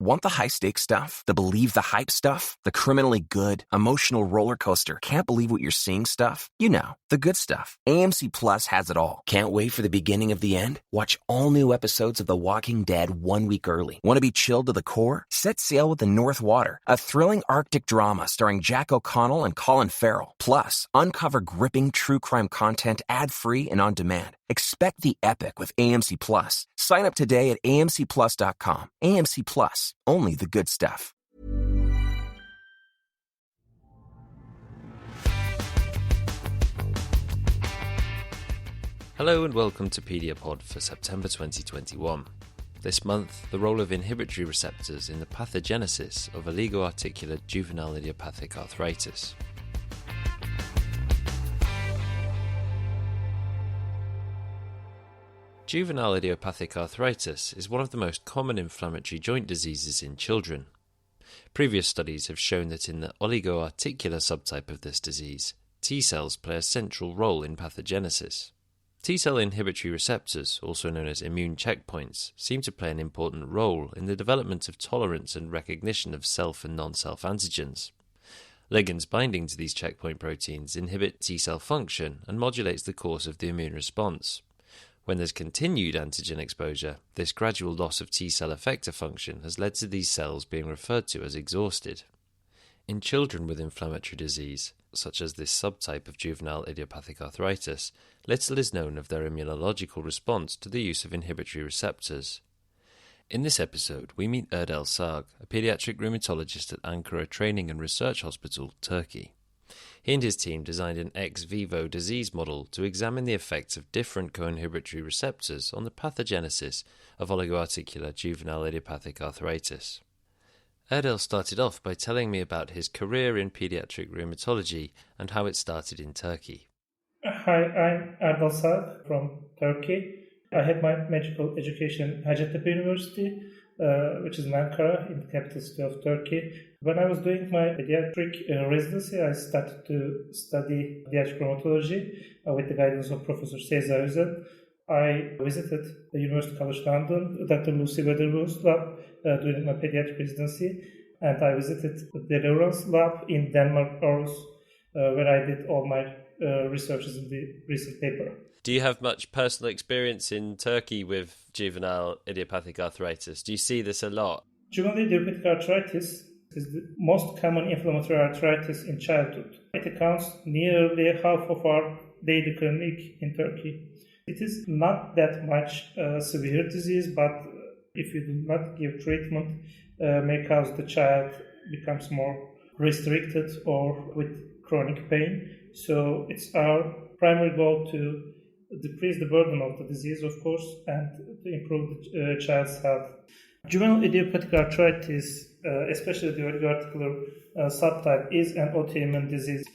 Want the high-stakes stuff? The believe the hype stuff? The criminally good, emotional roller coaster, can't believe what you're seeing stuff? You know, the good stuff. AMC Plus has it all. Can't wait for the beginning of the end? Watch all new episodes of The Walking Dead 1 week early. Want to be chilled to the core? Set sail with the North Water, a thrilling Arctic drama starring Jack O'Connell and Colin Farrell. Plus, uncover gripping true crime content ad-free and on demand. Expect the epic with AMC Plus. Sign up today at amcplus.com. AMC Plus, only the good stuff. Hello and welcome to PediaPod for September 2021. This month, the role of inhibitory receptors in the pathogenesis of oligoarticular juvenile idiopathic arthritis. Juvenile idiopathic arthritis is one of the most common inflammatory joint diseases in children. Previous studies have shown that in the oligoarticular subtype of this disease, T cells play a central role in pathogenesis. T-cell inhibitory receptors, also known as immune checkpoints, seem to play an important role in the development of tolerance and recognition of self and non-self antigens. Ligands binding to these checkpoint proteins inhibit T-cell function and modulates the course of the immune response. When there's continued antigen exposure, this gradual loss of T-cell effector function has led to these cells being referred to as exhausted. In children with inflammatory disease, such as this subtype of juvenile idiopathic arthritis, little is known of their immunological response to the use of inhibitory receptors. In this episode, we meet Erdal Sag, a pediatric rheumatologist at Ankara Training and Research Hospital, Turkey. He and his team designed an ex vivo disease model to examine the effects of different co-inhibitory receptors on the pathogenesis of oligoarticular juvenile idiopathic arthritis. Erdal started off by telling me about his career in pediatric rheumatology and how it started in Turkey. Hi, I'm Erdal Sag from Turkey. I had my medical education at Hacettepe University, which is in Ankara, in the capital city of Turkey. When I was doing my pediatric residency, I started to study pediatric rheumatology with the guidance of Professor Cesar Yüzel. I visited the University College London, Dr. Lucy Weatherbull's lab during my pediatric residency, and I visited the Leurens lab in Denmark, Aarhus, where I did all my researches in the recent paper. Do you have much personal experience in Turkey with juvenile idiopathic arthritis? Do you see this a lot? Juvenile idiopathic arthritis is the most common inflammatory arthritis in childhood. It accounts nearly half of our daily clinic in Turkey. It is not that much severe disease, but if you do not give treatment, may cause the child becomes more restricted or with chronic pain. So it's our primary goal to decrease the burden of the disease, of course, and to improve the child's health. Juvenile idiopathic arthritis, especially the oligoarticular subtype, is an autoimmune disease.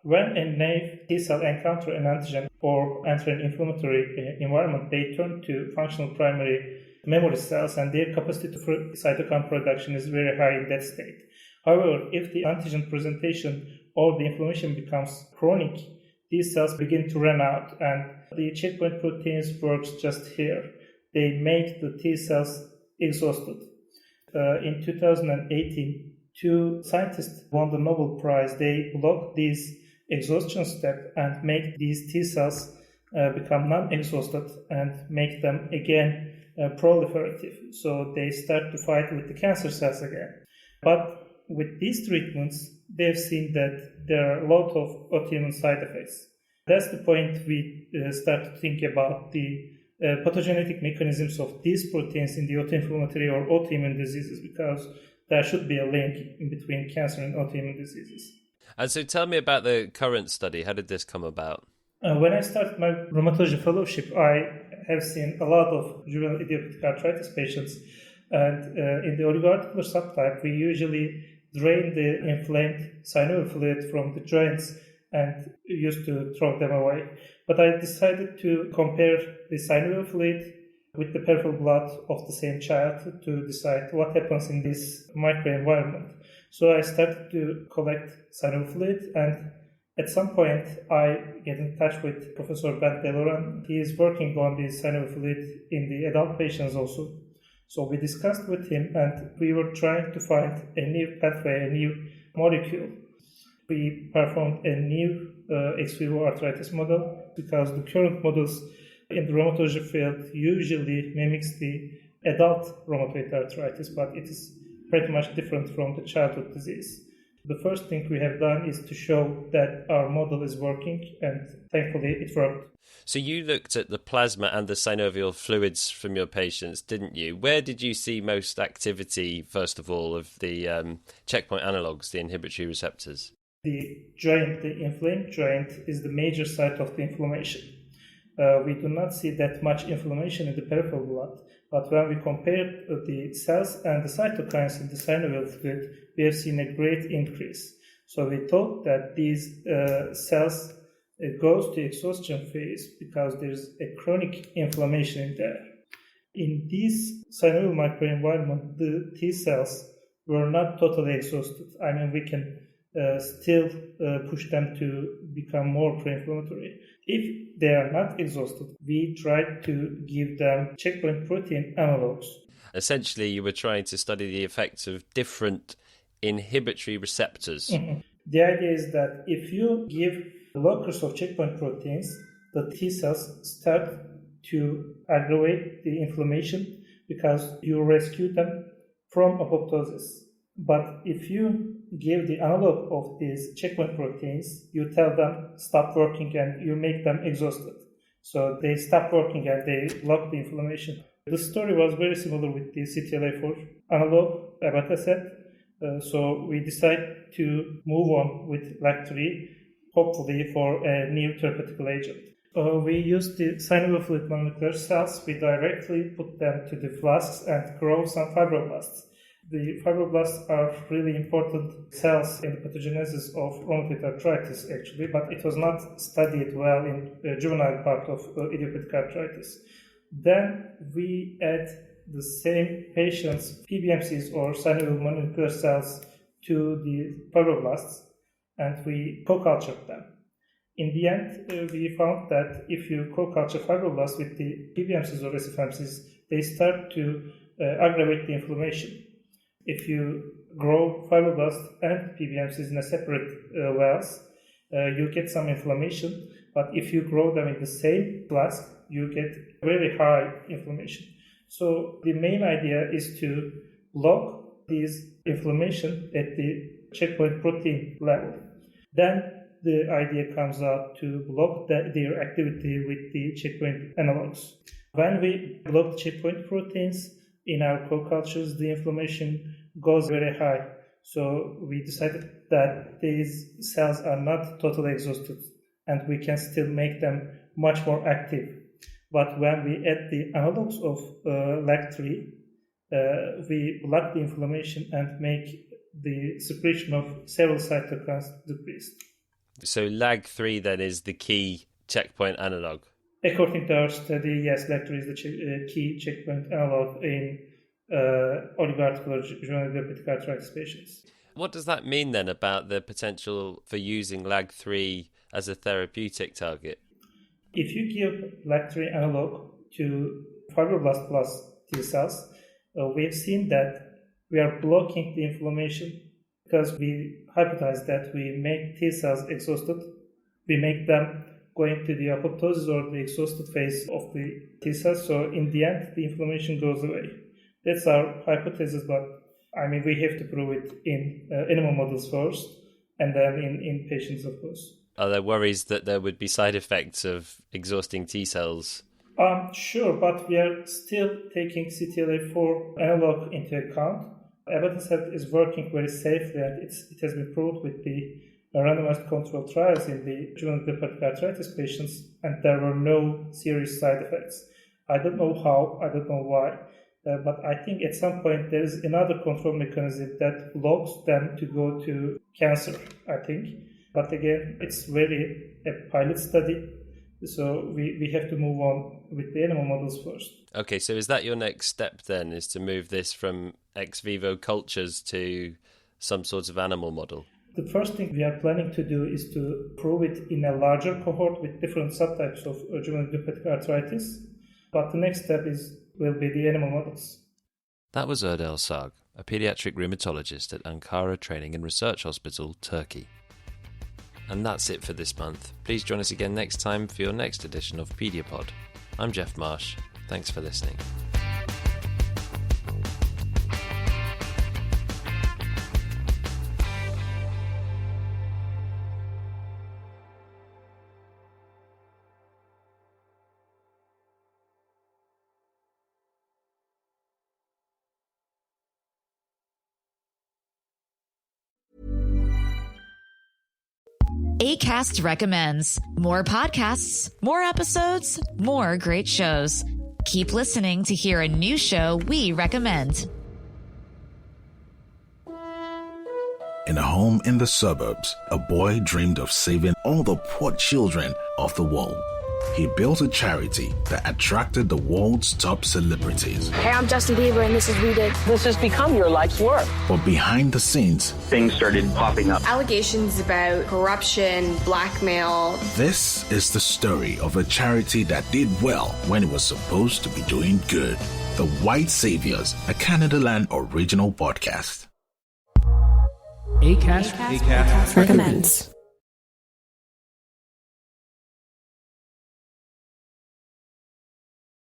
When a naive T cell encounter an antigen or enter an inflammatory environment, they turn to functional primary memory cells, and their capacity for cytokine production is very high in that state. However, if the antigen presentation or the inflammation becomes chronic, these cells begin to run out, and the checkpoint proteins works just here. They make the T cells exhausted. In 2018, two scientists won the Nobel Prize. They blocked these exhaustion step and make these T cells become non-exhausted and make them again proliferative. So they start to fight with the cancer cells again. But with these treatments, they've seen that there are a lot of autoimmune side effects. That's the point we start to think about the pathogenetic mechanisms of these proteins in the autoinflammatory or autoimmune diseases, because there should be a link in between cancer and autoimmune diseases. And so tell me about the current study. How did this come about? When I started my rheumatology fellowship, I have seen a lot of juvenile idiopathic arthritis patients. And in the oligoarticular subtype, we usually drain the inflamed synovial fluid from the joints and used to throw them away. But I decided to compare the synovial fluid with the peripheral blood of the same child to decide what happens in this microenvironment. So I started to collect synovial fluid, and at some point I get in touch with Professor Ben Deloran. He is working on the synovial fluid in the adult patients also. So we discussed with him and we were trying to find a new pathway, a new molecule. We performed a new ex vivo arthritis model because the current models in the rheumatology field usually mimics the adult rheumatoid arthritis, but it is pretty much different from the childhood disease. The first thing we have done is to show that our model is working, and thankfully it worked. So you looked at the plasma and the synovial fluids from your patients, didn't you? Where did you see most activity, first of all, of the checkpoint analogues, the inhibitory receptors? The joint, the inflamed joint, is the major site of the inflammation. We do not see that much inflammation in the peripheral blood, but when we compared the cells and the cytokines in the synovial fluid, we have seen a great increase. So we thought that these cells goes to exhaustion phase because there's a chronic inflammation in there. In this synovial microenvironment, the T cells were not totally exhausted. I mean, we can still push them to become more pro-inflammatory. If they are not exhausted, we tried to give them checkpoint protein analogs. Essentially, you were trying to study the effects of different inhibitory receptors. Mm-hmm. The idea is that if you give blockers of checkpoint proteins, the T cells start to aggravate the inflammation because you rescue them from apoptosis. But if you give the analog of these checkpoint proteins, you tell them stop working and you make them exhausted. So they stop working and they block the inflammation. The story was very similar with the CTLA4 analog, abatacept. So we decided to move on with LAG3, hopefully for a new therapeutic agent. We used the synovial fluid mononuclear cells. We directly put them to the flasks and grow some fibroblasts. The fibroblasts are really important cells in the pathogenesis of rheumatoid arthritis, actually, but it was not studied well in the juvenile part of idiopathic arthritis. Then we add the same patients' PBMCs or synovial mononuclear cells to the fibroblasts, and we co-cultured them. In the end, we found that if you co-culture fibroblasts with the PBMCs or SFMCs, they start to aggravate the inflammation. If you grow fibroblasts and PBMCs in a separate wells, you get some inflammation, but if you grow them in the same flask, you get very high inflammation. So the main idea is to block this inflammation at the checkpoint protein level. Then the idea comes out to block their activity with the checkpoint analogs. When we block checkpoint proteins in our co-cultures, the inflammation goes very high. So we decided that these cells are not totally exhausted and we can still make them much more active. But when we add the analogs of LAG3, we block the inflammation and make the secretion of several cytokines decrease. So LAG3 then is the key checkpoint analog? According to our study, yes, LAG3 is the key checkpoint analog in oligoarticular juvenile idiopathic arthritis patients. What does that mean then about the potential for using LAG3 as a therapeutic target? If you give LAG3 analog to fibroblast plus T cells, we have seen that we are blocking the inflammation because we hypothesize that we make T cells exhausted. We make them going to the apoptosis or the exhausted phase of the T cells. So in the end, the inflammation goes away. That's our hypothesis, but I mean, we have to prove it in animal models first, and then in patients, of course. Are there worries that there would be side effects of exhausting T cells? Sure, but we are still taking CTLA4 analog into account. Abatacept is working very safely, and it has been proved with the randomized controlled trials in the juvenile idiopathic arthritis patients, and there were no serious side effects. I don't know how, I don't know why. But I think at some point there is another control mechanism that blocks them to go to cancer, I think. But again, it's really a pilot study, so we have to move on with the animal models first. Okay, so is that your next step then, is to move this from ex vivo cultures to some sort of animal model? The first thing we are planning to do is to prove it in a larger cohort with different subtypes of juvenile idiopathic arthritis. But the next step will be the animal models. That was Erdal Sag, a paediatric rheumatologist at Ankara Training and Research Hospital, Turkey. And that's it for this month. Please join us again next time for your next edition of Pediapod. I'm Jeff Marsh. Thanks for listening. Acast recommends more podcasts, more episodes, more great shows. Keep listening to hear a new show we recommend. In a home in the suburbs, a boy dreamed of saving all the poor children of the world. He built a charity that attracted the world's top celebrities. Hey, I'm Justin Bieber, and this is We Did. This has become your life's work. But behind the scenes, things started popping up. Allegations about corruption, blackmail. This is the story of a charity that did well when it was supposed to be doing good. The White Saviors, a Canadaland original podcast. Acast recommends.